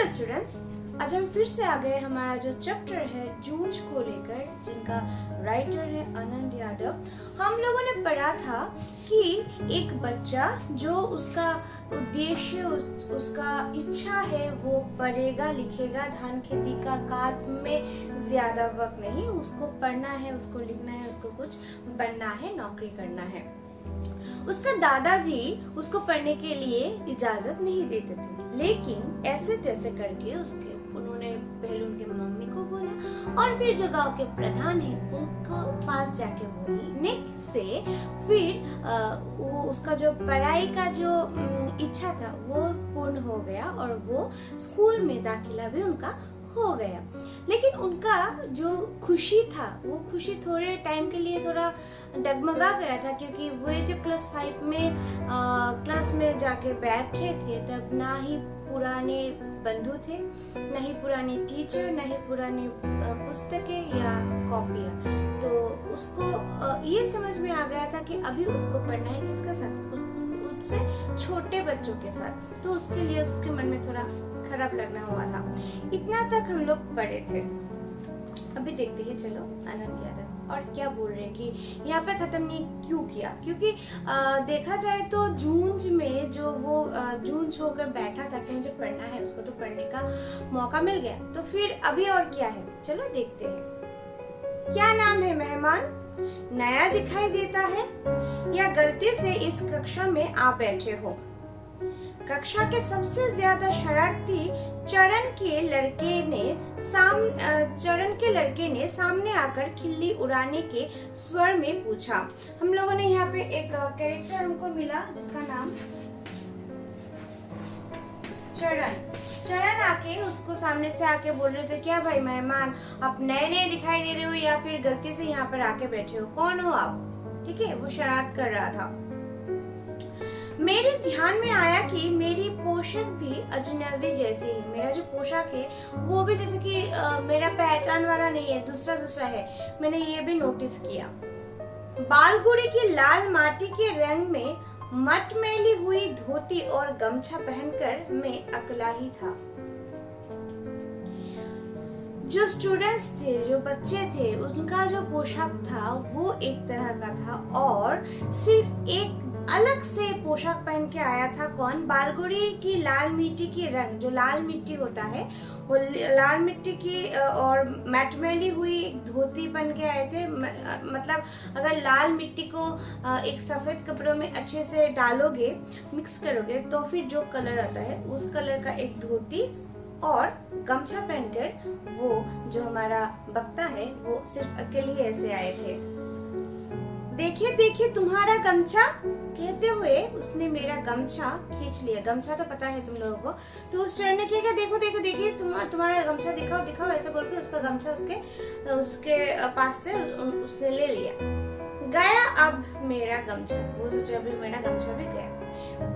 Hello students, आज हम फिर से आ गए हमारा जो चैप्टर है जूझ को लेकर, जिनका राइटर है आनंद यादव। हम लोगों ने पढ़ा था कि एक बच्चा जो उसका उद्देश्य उसका इच्छा है वो पढ़ेगा लिखेगा, धान खेती का काम में ज्यादा वक्त नहीं, उसको पढ़ना है, उसको लिखना है, उसको कुछ बनना है, नौकरी करना है। उसका दादाजी उसको पढ़ने के लिए इजाजत नहीं देते थे, लेकिन ऐसे तैसे करके उन्होंने पहले उनके मम्मी को बोला और फिर जो गांव के प्रधान हैं उनको पास जाके बोलने से फिर वो उसका जो पढ़ाई का जो इच्छा था वो पूर्ण हो गया और वो स्कूल में दाखिला भी उनका हो गया। लेकिन उनका जो खुशी था वो खुशी थोड़े टाइम के लिए थोड़ा डगमगा गया था, क्योंकि वो जब क्लास 5 में क्लास में जाके बैठे थे तब ना ही पुराने बंधु थे, ना ही पुरानी टीचर, ना ही पुरानी पुस्तकें या कॉपियाँ। तो उसको ये समझ में आ गया था कि अभी उसको पढ़ना है किसके साथ, उससे छोटे बच्चों के साथ। तो उसके लिए उसके मन में थोड़ा खराब लगना हुआ था। इतना तक हम लोग पढ़े थे। अभी देखते हैं, चलो आनंद यादव और क्या बोल रहे हैं कि यहाँ पे खत्म नहीं क्यों किया, क्योंकि देखा जाए तो जूझ में जो वो जूझ होकर बैठा था कि मुझे पढ़ना है, उसको तो पढ़ने का मौका मिल गया, तो फिर अभी और क्या है, चलो देखते हैं। क्या नाम है मेहमान? नया दिखाई देता है या गलती से इस कक्षा में आ बैठे हो? कक्षा के सबसे ज्यादा शरारती चरण के लड़के ने सामने आकर खिल्ली उड़ाने के स्वर में पूछा। हम लोगों ने यहाँ पे एक कैरेक्टर हमको मिला जिसका नाम चरण आके उसको सामने से आके बोल रहे थे, क्या भाई मेहमान, आप नए नए दिखाई दे रहे हो या फिर गलती से यहाँ पर आके बैठे हो, कौन हो आप? ठीक है, वो शरारत कर रहा था। मेरे ध्यान में आया कि मेरी पोशाक भी अजनबी जैसी है। मेरा जो पोशाक है वो भी जैसे कि मेरा पहचान वाला नहीं है, दूसरा है। मैंने ये भी नोटिस किया। बालगुड़ी की लाल माटी के रंग में मटमैली हुई धोती और गमछा पहनकर मैं अकेला ही था। जो स्टूडेंट्स थे, जो बच्चे थे, उनका जो पोशाक था वो एक तरह का था और सिर्फ एक अलग से पोशाक पहन के आया था। कौन? बालगुड़ी की लाल मिट्टी की रंग, जो लाल मिट्टी होता है वो लाल मिट्टी की और मैटमेली हुई धोती पहन के आए थे। मतलब अगर लाल मिट्टी को एक सफेद कपड़ों में अच्छे से डालोगे, मिक्स करोगे, तो फिर जो कलर आता है उस कलर का एक धोती और गमछा पहनकर वो जो हमारा वक्ता है वो सिर्फ अकेले ऐसे आए थे। देखिए देखिए तुम्हारा गमछा, कहते हुए उसने मेरा गमछा खींच लिया। गमछा तो पता है तुम लोगों को। तो उस चरण ने क्या देखो देखो देखिए तुम्हारा गमछा दिखाओ दिखाओ, ऐसा बोल के उसका गमछा उसके पास से उसने ले लिया। गया अब मेरा गमछा, वो तो जब भी मेरा गमछा भी गया।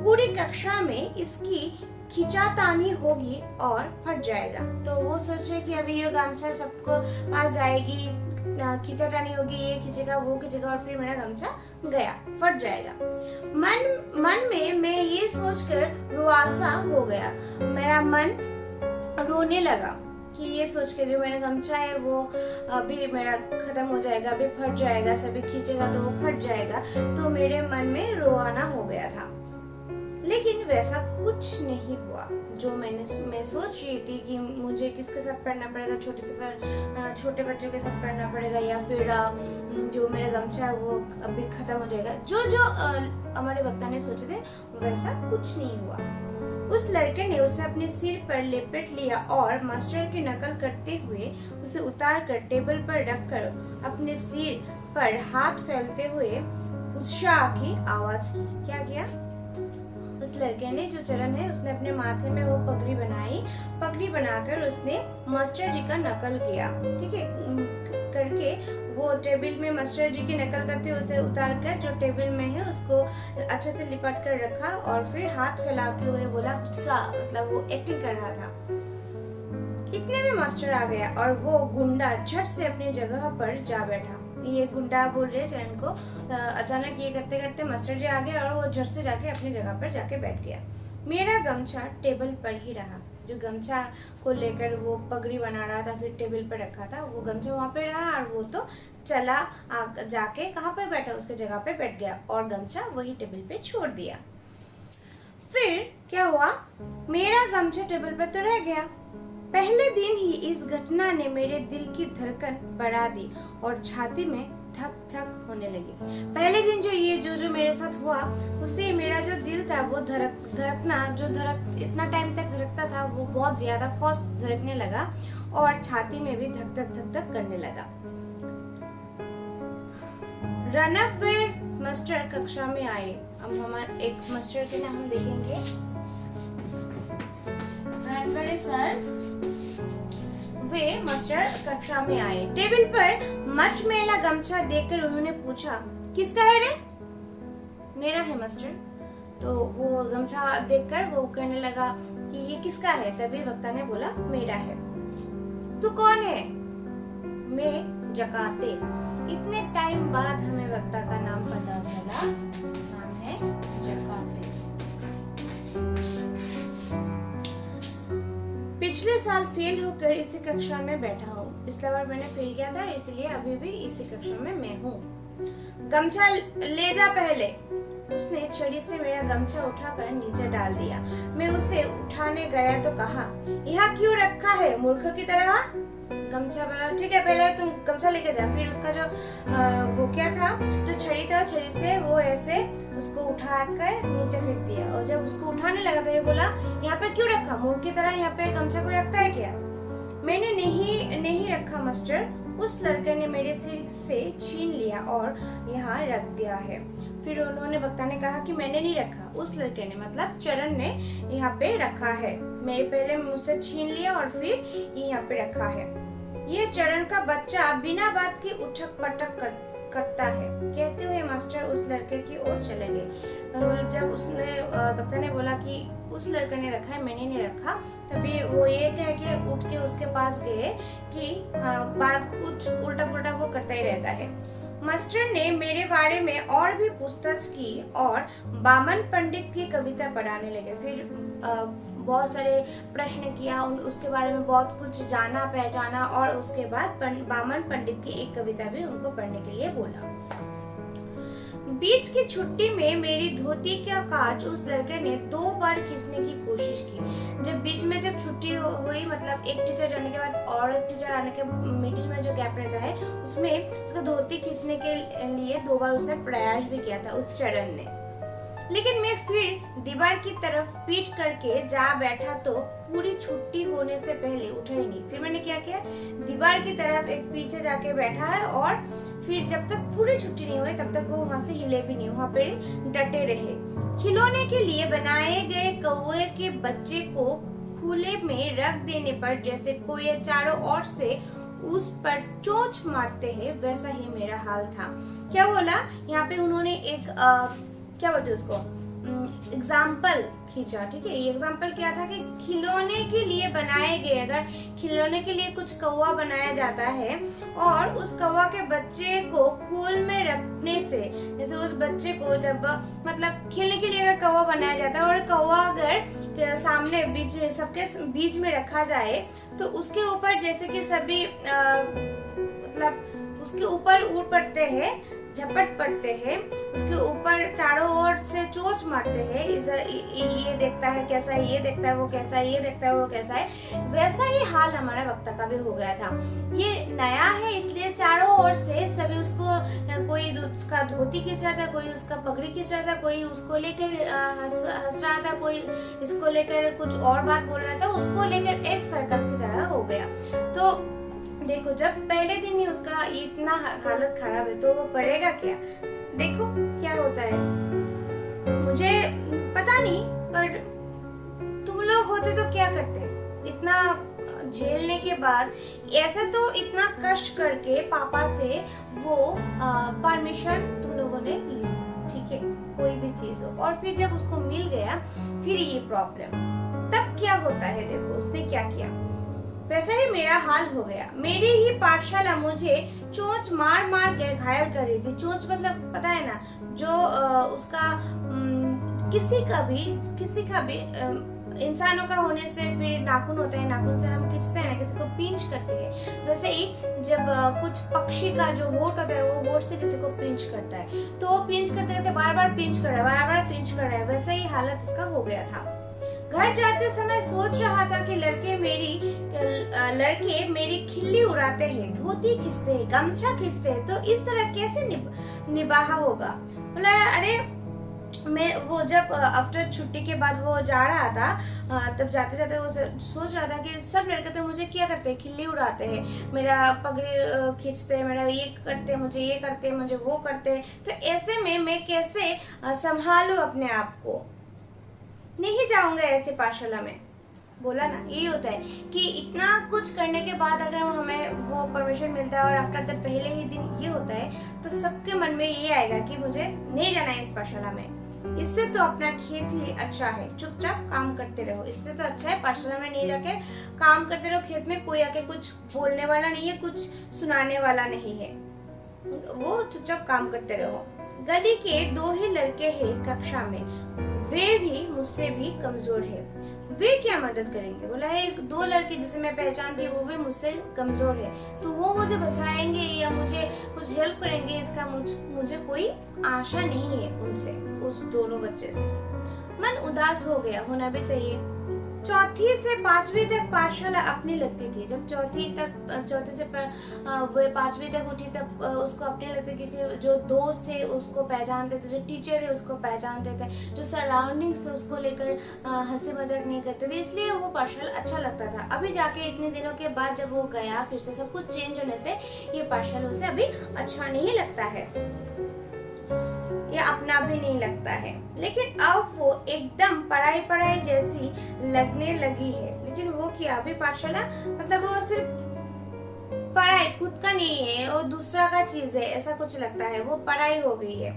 पूरी कक्षा में इसकी खिंचातानी होगी और फट जाएगा। तो वो सोचे कि अभी ये गमछा सबको पास जाएगी, खिंचातानी होगी, ये खींचेगा वो खींचेगा और फिर मेरा गमछा गया, फट जाएगा। मन में मैं ये सोचकर रुआसा हो गया। मेरा मन रोने लगा कि ये सोच के जो मेरा गमछा है वो अभी मेरा खत्म हो जाएगा, अभी फट जाएगा, सभी खींचेगा तो वो फट जाएगा। तो मेरे मन में रोआना हो गया था। लेकिन वैसा कुछ नहीं हुआ जो मैं सोच रही थी कि मुझे किसके साथ पढ़ना पड़ेगा, छोटे बच्चों के साथ पढ़ना पड़ेगा या फिर जो मेरा गमछा है वो अभी खत्म हो जाएगा। जो हमारे वक्ता ने सोचे थे वैसा कुछ नहीं हुआ। उस लड़के ने उसे अपने सिर पर लपेट लिया और मास्टर की नकल करते हुए उसे उतार कर टेबल पर रखकर अपने सिर पर हाथ फैलते हुए उत्साह की आवाज की। क्या किया उस लड़के ने? जो चरण है उसने अपने माथे में वो पगड़ी बनाई, पगड़ी बनाकर उसने मास्टर जी का नकल किया। ठीक है, करके वो टेबल में मास्टर जी की नकल करते उसे उतार कर जो टेबल में है उसको अच्छे से लिपट कर रखा और फिर हाथ फैलाते हुए बोला उत्साह, मतलब वो एक्टिंग कर रहा था। इतने में मास्टर आ गया और वो गुंडा झट से अपनी जगह पर जा बैठा। ये गुंडा बोल रहे चरण को। अचानक ये करते करते मास्टर जी आ गए और वो झट से जाके अपनी जगह पर जाके बैठ गया। मेरा गमछा टेबल पर ही रहा। जो गमछा को लेकर वो पगड़ी बना रहा था, फिर टेबल पर रखा था, वो गमछा वहाँ पे रहा और वो तो चला जाके कहाँ पे बैठा, उसके जगह पे बैठ गया और गमछा वही टेबल पे छोड़ दिया। फिर क्या हुआ, मेरा गमछा टेबल पर तो रह गया। पहले दिन ही इस घटना ने मेरे दिल की धड़कन बढ़ा दी और छाती में धक धक होने लगी। पहले दिन जो मेरे साथ हुआ, उससे मेरा जो दिल था वो इतना टाइम तक धड़कता था, वो बहुत ज्यादा फास्ट धड़कने लगा और छाती में भी धक धक धक धक करने लगा। रनअवे मास्टर कक्षा में आए। अब हमारे एक मास्टर के नाम हम देखेंगे, रनअवे सर। वे मास्टर कक्षा में आए। टेबल पर मटमैला गमछा देखकर उन्होंने पूछा, किसका है रे? मेरा है मास्टर। तो वो गमछा देखकर वो कहने लगा कि ये किसका है? तभी वक्ता ने बोला, मेरा है। तू कौन है? मैं जकाते। इतने टाइम बाद हमें वक्ता का नाम पता चला, नाम है जकाते। पिछले साल फेल होकर इसी कक्षा में बैठा हूँ। पिछला बार मैंने फेल किया था, इसलिए अभी भी इसी कक्षा में मैं हूँ। गमछा ले जा पहले। उसने छड़ी से मेरा गमछा उठाकर नीचे डाल दिया। मैं उसे उठाने गया तो कहा, यहाँ क्यों रखा है मूर्ख की तरह? गमछा बोला, ठीक है पहले तुम गमछा लेके जा। फिर उसका जो वो क्या था, जो छड़ी था, छड़ी से वो ऐसे उसको उठाकर नीचे फेंक दिया। और जब उसको उठाने लगा तो ये बोला, यहाँ पे क्यों रखा मूर्ख की तरह? यहाँ पे गमछा कोई रखता है क्या? मैंने नहीं रखा मास्टर। उस लड़के ने मेरे सिर से छीन लिया और यहाँ रख दिया है। फिर उन्होंने वक्ता ने कहा कि मैंने नहीं रखा, उस लड़के ने मतलब चरण ने यहाँ पे रखा है। मेरे पहले मुझसे छीन लिया और फिर यहाँ पे रखा है। ये चरण का बच्चा बिना बात की उठक पटक करता है। कहते हुए मास्टर उस लड़के की ओर चले गए। जब उसने वक्ता ने बोला कि उस लड़के ने रखा है, मैंने नहीं रखा, तभी वो ये कह के उठ के उसके पास गए कि बात कुछ उल्टा पुल्टा वो करता ही रहता है। मास्टर ने मेरे बारे में और भी पूछताछ की और बामन पंडित की कविता पढ़ाने लगे। फिर बहुत सारे प्रश्न किया, उसके बारे में बहुत कुछ जाना पहचाना और उसके बाद बामन पंडित की एक कविता भी उनको पढ़ने के लिए बोला। बीच की छुट्टी में मेरी धोती का काज उस लड़के ने 2 बार खींचने की कोशिश की। जब छुट्टी हुई, मतलब एक टीचर जाने के बाद और एक टीचर आने के मिडिल में जो गैप रहता है, उसमें उसका धोती खींचने के लिए 2 बार उसने प्रयास भी किया था उस चरण ने। लेकिन मैं फिर दीवार की तरफ पीठ करके जा बैठा तो पूरी छुट्टी होने से पहले उठा ही नहीं। फिर मैंने क्या किया, दीवार की तरफ एक पीछे जाके बैठा है और फिर जब तक पूरी छुट्टी नहीं हुई तब तक वो वहां से हिले भी नहीं, वहां पे डटे रहे। खिलौने के लिए बनाए गए कौवे के बच्चे को खुले में रख देने पर जैसे कोई चारों ओर से उस पर चोंच मारते हैं, वैसा ही मेरा हाल था। क्या बोला यहाँ पे उन्होंने एक क्या बोलते उसको एग्जाम्पल खींचा। ठीक है, ये एग्जाम्पल क्या था कि खिलौने के लिए बनाए गए, अगर खिलौने के लिए कुछ कौवा बनाया जाता है और उस कौवा के बच्चे को खोल में रखने से, जैसे उस बच्चे को जब मतलब खेलने के लिए अगर कौवा बनाया जाता है और कौवा अगर सामने बीच सबके बीच में रखा जाए तो उसके ऊपर जैसे कि सभी मतलब उसके ऊपर उड़ पड़ते हैं, झपट पड़ते हैं, उसके ऊपर चारों ओर से चोंच मारते हैं। ये देखता है कैसा है, ये देखता है वो कैसा है, ये देखता है वो कैसा है, वैसा ही हाल हमारा वक्ता का भी हो गया था। ये नया है इसलिए चारों ओर से सभी उसको, कोई उसका धोती खींच रहा था, कोई उसका पगड़ी खींच रहा था, कोई उसको लेकर हंस रहा था, कोई इसको लेकर कुछ और बात बोल रहा था, उसको लेकर एक सर्कस की तरह हो गया। तो देखो जब पहले दिन ही उसका इतना हालत खराब है तो वो पढ़ेगा क्या? देखो क्या होता है, मुझे पता नहीं पर तुम लोग होते तो क्या करते? इतना झेलने के बाद ऐसे तो इतना कष्ट करके पापा से वो परमिशन तुम लोगों ने ली, ठीक है, कोई भी चीज हो, और फिर जब उसको मिल गया फिर ये प्रॉब्लम, तब क्या होता है? देखो उसने क्या किया, वैसा ही मेरा हाल हो गया। मेरी ही पाठशाला मुझे चोंच मार के घायल कर रही थी। चोंच मतलब पता है ना, जो उसका किसी का भी इंसानों का होने से फिर नाखून होता है, नाखून से हम खींचते हैं ना, किसी को पिंच करते हैं। वैसे ही जब कुछ पक्षी का जो होठ होता है वो होठ से किसी को पिंच करता है, तो वो पिंच करते करते बार बार पिंच कर रहा है, बार बार पिंच कर रहा है। वैसे ही हालत उसका हो गया था। घर जाते समय सोच रहा था कि लड़के मेरी खिल्ली उड़ाते हैं, धोती खींचते हैं, गमछा खींचते हैं, तो इस तरह कैसे निभाहा होगा। बोला अरे मैं वो जब आफ्टर छुट्टी के बाद वो जा रहा था, तब जाते जाते वो सोच रहा था कि सब लड़के तो मुझे क्या करते हैं, खिल्ली उड़ाते हैं, मेरा पगड़ी खींचते हैं, मेरा ये करते हैं, मुझे ये करते हैं, मुझे वो करते हैं, तो ऐसे में मैं कैसे संभालूं अपने आप को, नहीं जाऊंगा ऐसे पाठशाला में। बोला ना, यही होता है कि इतना कुछ करने के बाद अगर हमें वो परमिशन मिलता है और आफ्टर द पहले ही दिन ये होता है, तो सबके मन में ये आएगा कि मुझे नहीं जाना है इस पाठशाला में, इससे तो अपना खेत ही अच्छा है, चुपचाप काम करते रहो, इससे तो अच्छा है पाठशाला में नहीं जाके काम करते रहो, खेत में कोई आके कुछ बोलने वाला नहीं है, कुछ सुनाने वाला नहीं है, वो चुपचाप काम करते रहो। गली के 2 ही लड़के हैं कक्षा में, वे भी मुझसे भी कमजोर है, वे क्या मदद करेंगे। बोला है 2 लड़के जिसे मैं पहचानती हूँ वो भी मुझसे कमजोर है, तो वो मुझे बचाएंगे या मुझे कुछ हेल्प करेंगे, इसका मुझे कोई आशा नहीं है उनसे, उस दोनों बच्चे से। मन उदास हो गया, होना भी चाहिए। 4वीं से 5वीं तक पाठशाला अपनी लगती थी। जब 4वीं से वो 5वीं तक उठी तब उसको अपनी लगती, क्योंकि जो दोस्त थे उसको पहचानते थे, जो टीचर है उसको पहचानते थे, जो सराउंडिंग्स थे उसको लेकर हंसी मजाक नहीं करते थे, इसलिए वो पाठशाला अच्छा लगता था। अभी जाके इतने दिनों के बाद जब वो गया, फिर से सब कुछ चेंज होने से ये पाठशाला उसे अभी अच्छा नहीं लगता है, या अपना भी नहीं लगता है। लेकिन अब वो एकदम पढ़ाई जैसी लगने लगी है। लेकिन वो क्या, अभी पाठशाला मतलब वो सिर्फ पढ़ाई खुद का नहीं है, वो दूसरा का चीज है, ऐसा कुछ लगता है, वो पढ़ाई हो गई है।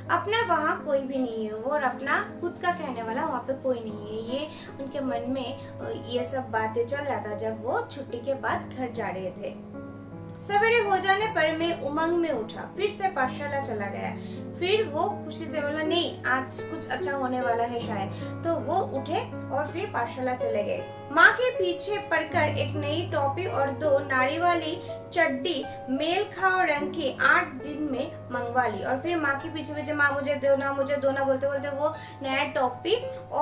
अपना वहाँ कोई भी नहीं है, और अपना खुद का कहने वाला वहाँ पे कोई नहीं है। ये उनके मन में ये सब बातें चल रहा था जब वो छुट्टी के बाद घर जा रहे थे। सवेरे हो जाने पर मैं उमंग में उठा, फिर से पाठशाला चला गया। फिर वो खुशी से बोला नहीं आज कुछ अच्छा होने वाला है शायद, तो वो उठे और फिर पाठशाला चले गए। माँ के पीछे पड़कर एक नई टोपी और 2 नाड़ी वाली चड्डी मेल खाओ रंग की 8 दिन में मंगवा ली। और फिर माँ के पीछे माँ मुझे दोना बोलते बोलते वो नया टोपी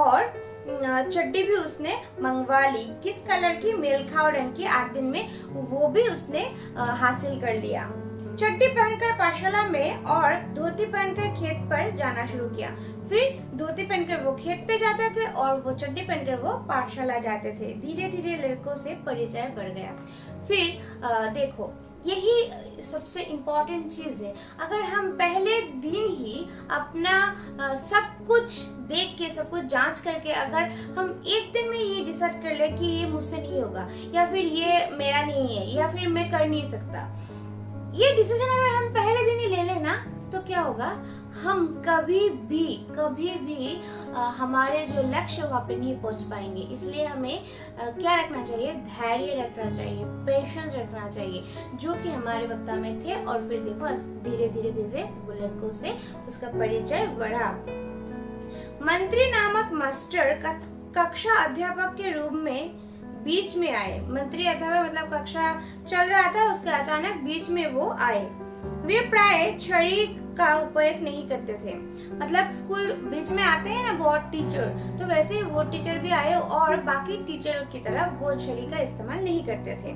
और चड्डी भी उसने मंगवा ली। किस कलर की, मेल खाओ रंग की, 8 दिन में वो भी उसने हासिल कर लिया। चड्डी पहनकर पाठशाला में और धोती पहनकर खेत पर जाना शुरू किया। फिर धोती पहनकर वो खेत पे जाते थे और वो चड्डी पहनकर वो पाठशाला जाते थे। धीरे धीरे लड़कों से परिचय बढ़ गया। फिर देखो यही सबसे इम्पोर्टेंट चीज है। अगर हम पहले दिन ही अपना सब कुछ देख के, सब कुछ जांच करके, अगर हम एक दिन में ये डिसाइड कर ले कि ये मुझसे नहीं होगा, या फिर ये मेरा नहीं है, या फिर मैं कर नहीं सकता, ये डिसीजन अगर हम पहले दिन ही ले लेना, तो क्या होगा, हम कभी भी हमारे जो लक्ष्य वहाँ पे नहीं पहुँच पाएंगे। इसलिए हमें क्या रखना चाहिए, धैर्य रखना चाहिए, पेशेंस रखना चाहिए, जो कि हमारे वक्त में थे। और फिर देखो धीरे धीरे वो लड़कों से उसका परिचय बढ़ा। मंत्री नामक मास्टर कक्षा अध्यापक के रूप में बीच में आए। मंत्री अध्यापक मतलब कक्षा चल रहा था, उसके अचानक बीच में वो आए। वे प्राय छड़ी का उपयोग नहीं करते थे, मतलब स्कूल बीच में आते हैं ना बोर्ड टीचर, तो वैसे ही वो टीचर भी आए और बाकी टीचरों की तरह वो छड़ी का इस्तेमाल नहीं करते थे।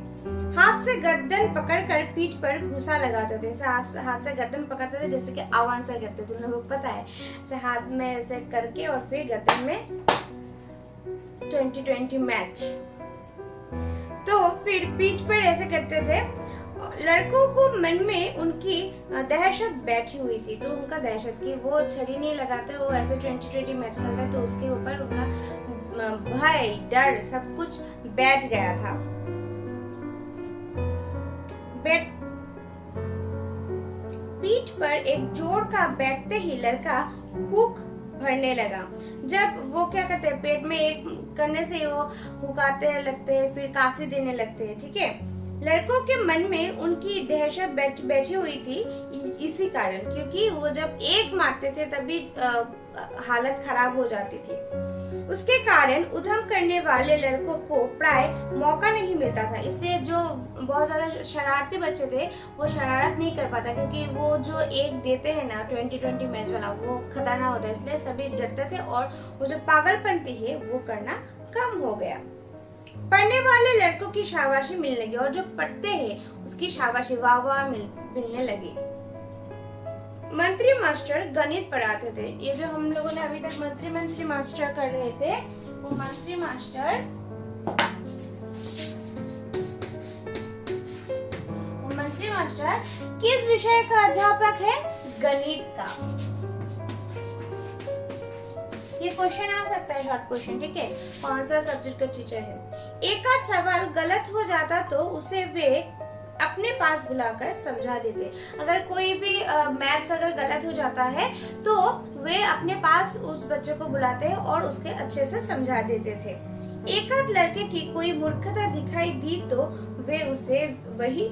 हाथ से गर्दन पकड़कर पीठ पर घुसा लगाते थे। हाथ से गर्दन पकड़ते थे जैसे कि आवांसर करते थे, उन लोगों को पता है, ऐसे हाथ में ऐसे करके और फिर गर्दन में 2020 मैच, तो फिर पीठ पर ऐसे करते थे। लड़कों को मन में उनकी दहशत बैठी हुई थी, तो उनका दहशत की वो छड़ी नहीं लगाते, वो ऐसे 2020 मैच खेलते हैं, तो उसके ऊपर उनका भय, डर सब कुछ बैठ गया था। पीठ पर एक जोर का बैठते ही लड़का हुक भरने लगा। जब वो क्या करते हैं, पेट में एक करने से वो हुकाते लगते हैं, फिर काशी देने लगते हैं, ठीक है। लड़कों के मन में उनकी दहशत बैठी हुई थी इसी कारण, क्योंकि वो जब एक मारते थे तभी हालत खराब हो जाती थी। उसके कारण उद्यम करने वाले लड़कों को प्राय मौका नहीं मिलता था, इसलिए जो बहुत ज्यादा शरारती बच्चे थे वो शरारत नहीं कर पाता, क्योंकि वो जो एक देते हैं ना 20-20 मैच वाला, वो खतरनाक होता है, इसलिए सभी डरते थे और वो जो पागलपंती है वो करना कम हो गया। पढ़ने वाले लड़कों की शाबाशी मिलने लगी और जो पढ़ते हैं उसकी शाबाशी वाह वाह मिलने लगी। मंत्री मास्टर गणित पढ़ाते थे। ये जो हम लोगों ने अभी तक मंत्री मास्टर कर रहे थे, वो मंत्री मास्टर किस विषय का अध्यापक है? गणित का। ये क्वेश्चन आ सकता है, शॉर्ट क्वेश्चन, ठीक है। कौन सा सब्जेक्ट का टीचर है? एक आध सवाल गलत हो जाता तो उसे वे अपने पास बुलाकर समझा देते। अगर कोई भी मैथ्स अगर गलत हो जाता है तो वे अपने पास उस बच्चे को बुलाते और उसके अच्छे से समझा देते थे। एक आध लड़के की कोई मूर्खता दिखाई दी तो वे उसे वही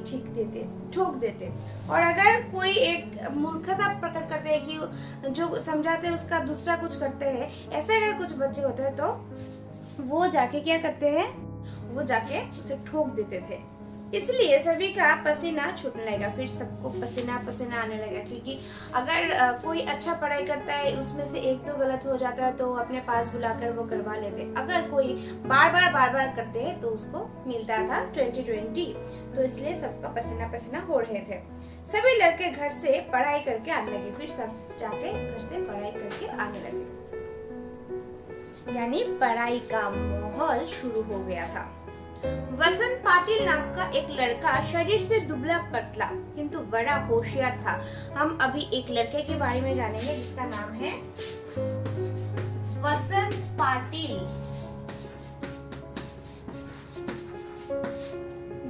ठोक देते। और अगर कोई एक मूर्खता प्रकट करते हैं कि जो समझाते हैं उसका दूसरा कुछ करते हैं, ऐसे अगर कुछ बच्चे होते हैं तो वो जाके क्या करते हैं, वो जाके उसे ठोक देते थे। इसलिए सभी का पसीना छूटने लगा, फिर सबको पसीना पसीना आने लगा, क्योंकि अगर कोई अच्छा पढ़ाई करता है उसमें से एक दो गलत हो जाता है तो अपने पास बुलाकर वो करवा लेते। अगर कोई बार बार करते हैं तो उसको मिलता था 20-20, तो इसलिए सबका पसीना पसीना हो रहे थे। सभी लड़के घर से पढ़ाई करके आने लगे, फिर सब जाके घर से पढ़ाई करके आने लगे, यानी पढ़ाई का माहौल शुरू हो गया था। वसंत पाटिल नाम का एक लड़का शरीर से दुबला पतला किंतु बड़ा होशियार था। हम अभी एक लड़के के बारे में जानेंगे जिसका नाम है वसंत पाटिल,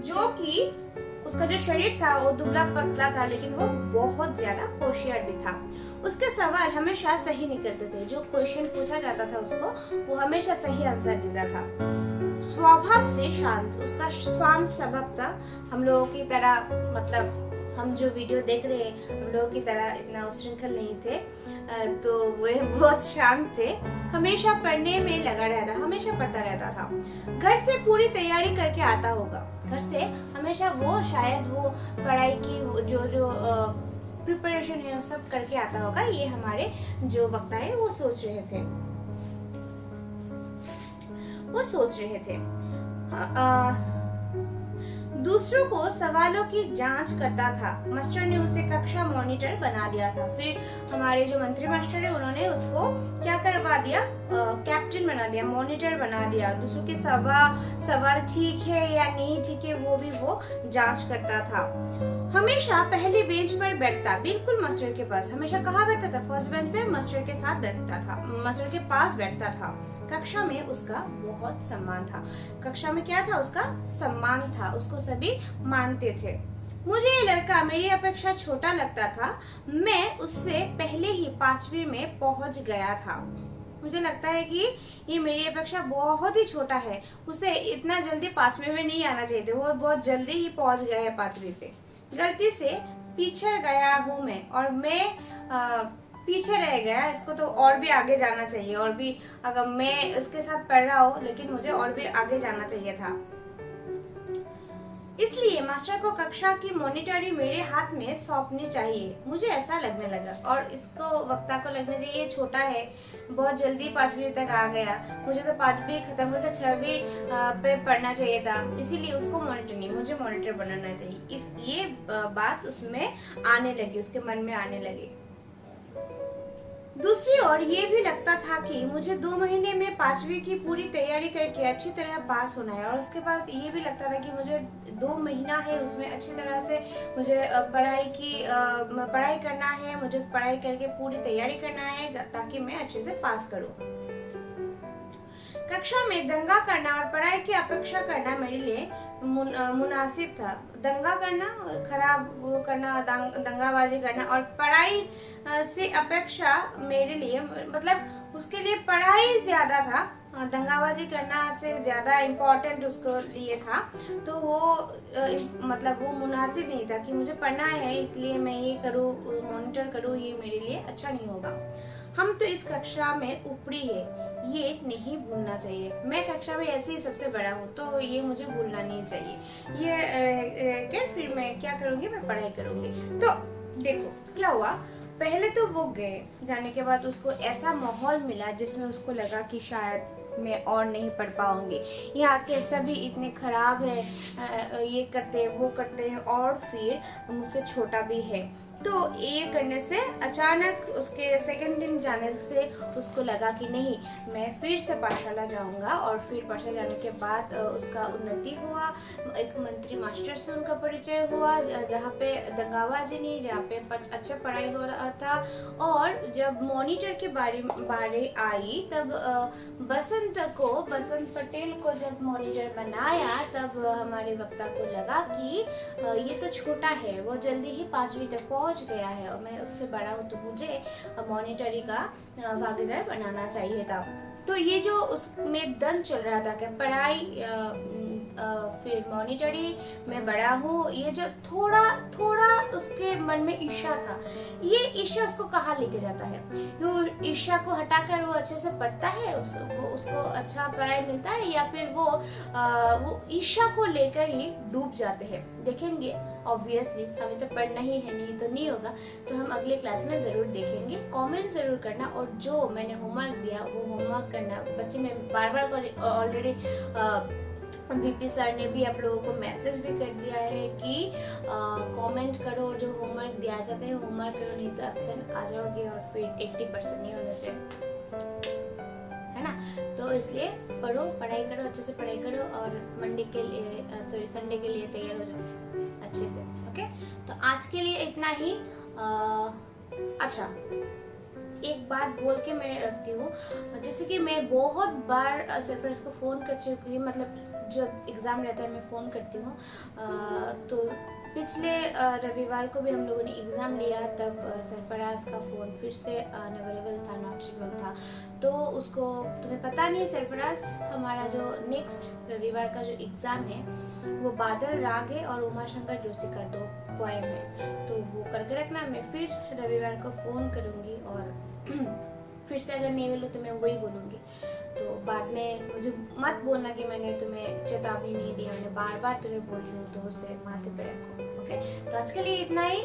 जो कि उसका जो शरीर था वो दुबला पतला था, लेकिन वो बहुत ज्यादा होशियार भी था। उसके सवाल हमेशा सही निकलते थे, जो क्वेश्चन पूछा जाता था उसको वो हमेशा सही आंसर देता था। स्वभाव से शांत, उसका शांत स्वभाव था। हम लोगों की तरह, मतलब हम जो वीडियो देख रहे हैं हम लोगों की तरह इतना उच्छृंखल नहीं थे, तो वे बहुत शांत थे। हमेशा पढ़ने में लगा रहता, हमेशा पढ़ता रहता था। घर से पूरी तैयारी करके आता होगा, घर से हमेशा वो शायद वो पढ़ाई की जो प्रिपरेशन है वो सब करके आता होगा। ये हमारे जो वक्ता है वो सोच रहे थे। दूसरों को सवालों की जांच करता था। मास्टर ने उसे कक्षा मॉनिटर बना दिया था। फिर हमारे जो मंत्री मास्टर है उन्होंने उसको क्या करवा दिया, कैप्टन बना दिया, मॉनिटर बना दिया। दूसरों के सवाल ठीक है या नहीं ठीक है वो भी वो जांच करता था। हमेशा पहली बेंच पर बैठता, बिल्कुल मास्टर के पास। हमेशा कहाँ बैठता था? फर्स्ट बेंच पे मास्टर के साथ बैठता था, मास्टर के पास बैठता था। कक्षा में उसका बहुत सम्मान था। कक्षा में क्या था? उसका सम्मान था, उसको सभी मानते थे। मुझे ये लड़का मेरी अपेक्षा छोटा लगता था। मैं उससे पहले ही 5वीं में पहुंच गया था। मुझे लगता है कि ये मेरी अपेक्षा बहुत ही छोटा है, उसे इतना जल्दी 5वीं में नहीं आना चाहिए था, वो बहुत जल्दी ही पहुंच गया है 5वीं पे। गलती से पीछे गया हूँ मैं, और मैं पीछे रह गया। इसको तो और भी आगे जाना चाहिए, और भी अगर मैं इसके साथ पढ़ रहा हूँ लेकिन मुझे और भी आगे जाना चाहिए था। इसलिए मास्टर को कक्षा की मॉनिटरी मेरे हाथ में सौंपनी चाहिए, मुझे ऐसा लगने लगा। और इसको वक्ता को लगना चाहिए ये छोटा है, बहुत जल्दी 5वीं तक आ गया, मुझे तो 5वीं खत्म करके 6वीं पे पढ़ना चाहिए था, इसीलिए उसको मॉनिटर नहीं, मुझे मॉनिटर बनाना चाहिए। ये बात उसमें आने लगी, उसके मन में आने लगी। दूसरी ओर ये भी लगता था कि मुझे 2 महीने में 5वीं की पूरी तैयारी करके अच्छी तरह पास होना है। और उसके बाद ये भी लगता था कि मुझे 2 महीना है, उसमें अच्छी तरह से मुझे पढ़ाई करना है, मुझे पढ़ाई करके पूरी तैयारी करना है ताकि मैं अच्छे से पास करूं। कक्षा में दंगा करना और पढ़ाई की अपेक्षा करना मेरे लिए मुनासिब था। दंगा करना, खराब वो करना, दंगाबाजी करना और पढ़ाई से अपेक्षा मेरे लिए, मतलब उसके लिए पढ़ाई ज्यादा था दंगाबाजी करना से ज़्यादा इम्पोर्टेंट उसको लिए था, तो वो मतलब वो मुनासिब नहीं था कि मुझे पढ़ना है इसलिए मैं ये करूँ, मॉनिटर करूँ, ये मेरे लिए अच्छा नहीं होगा। हम तो इस कक्षा में ऊपरी है, ये नहीं भूलना चाहिए। मैं कक्षा में ऐसे ही सबसे बड़ा हूँ, तो ये मुझे भूलना नहीं चाहिए। ये क्या फिर मैं क्या करूँगी, मैं पढ़ाई करूँगी। तो देखो क्या हुआ, पहले तो वो गए, जाने के बाद उसको ऐसा माहौल मिला जिसमें उसको लगा कि शायद मैं और नहीं पढ़ पाऊंगी, यहाँ के सभी इतने खराब है, ये करते हैं वो करते हैं, और फिर मुझसे छोटा भी है। तो ये करने से अचानक उसके सेकंड दिन जाने से उसको लगा कि नहीं, मैं फिर से पाठशाला जाऊंगा। और फिर पाठशाला जाने के बाद उसका उन्नति हुआ, एक मंत्री मास्टर से उनका परिचय हुआ, जहाँ पे दंगाबाजी नहीं, जहाँ पे अच्छा पढ़ाई हो रहा था। और जब मॉनिटर की बारी आई, तब बसंत पटेल को जब मॉनिटर बनाया, तब हमारे वक्ता को लगा कि ये तो छोटा है, वो जल्दी ही 5वीं तक पहुंच गया है और मैं उससे बड़ा हूँ, तो मुझे मॉनिटरी का भागीदार बनाना चाहिए था। तो ये जो उसमें द्वंद चल रहा था कि पढ़ाई फिर मॉनिटरी, मैं बड़ा हूँ, ये जो थोड़ा थोड़ा उसके मन में ईर्ष्या था, ये ईर्ष्या उसको कहाँ लेके जाता है? वो ईर्ष्या को हटाकर वो अच्छे से पढ़ता है, उसको अच्छा पढ़ाई मिलता है, या फिर वो ईर्ष्या को लेकर ही डूब जाते हैं? देखेंगे ऑब्वियसली, हमें तो पढ़ना ही है, नहीं तो नहीं होगा। तो हम अगले क्लास में जरूर देखेंगे। कमेंट जरूर करना, और जो मैंने होमवर्क दिया वो होमवर्क करना। बच्चे में बार बार ऑलरेडी VP सर ने भी आप लोगों को मैसेज भी कर दिया है कि कमेंट करो, जो होमवर्क दिया जाता है होमवर्क करो, नहीं तो एब्सेंट आ जाओगे और फिर 80% नहीं होने से, है ना। तो इसलिए पढ़ो, पढ़ाई करो, अच्छे से पढ़ाई करो, और संडे के लिए तैयार हो जाओ अच्छे से। ओके, तो आज के लिए इतना ही। अच्छा, एक बात बोल के मैं रखती हूँ, जैसे कि मैं बहुत बार सरफराज को फ़ोन कर चुकी हूँ, मतलब जब एग्ज़ाम रहता है मैं फ़ोन करती हूँ। तो पिछले रविवार को भी हम लोगों ने एग्ज़ाम लिया, तब सरफराज का फ़ोन फिर से अनअवेलेबल था, नॉट रिचेबल था। तो उसको, तुम्हें पता नहीं सरफराज, हमारा जो नेक्स्ट रविवार का जो एग्ज़ाम है वो बादल राग है और उमाशंकर जोशी का 2 पोएम है, तो वो करके रखना। मैं फिर रविवार को फ़ोन करूँगी, और फिर से अगर नहीं मिले तो मैं वही बोलूँगी। तो बाद में मुझे मत बोलना कि मैंने तुम्हें चेतावनी नहीं दी, मैंने बार बार तुम्हें बोल रही हूँ, तो उसे माथे पे रखो। ओके, तो आज के लिए इतना ही।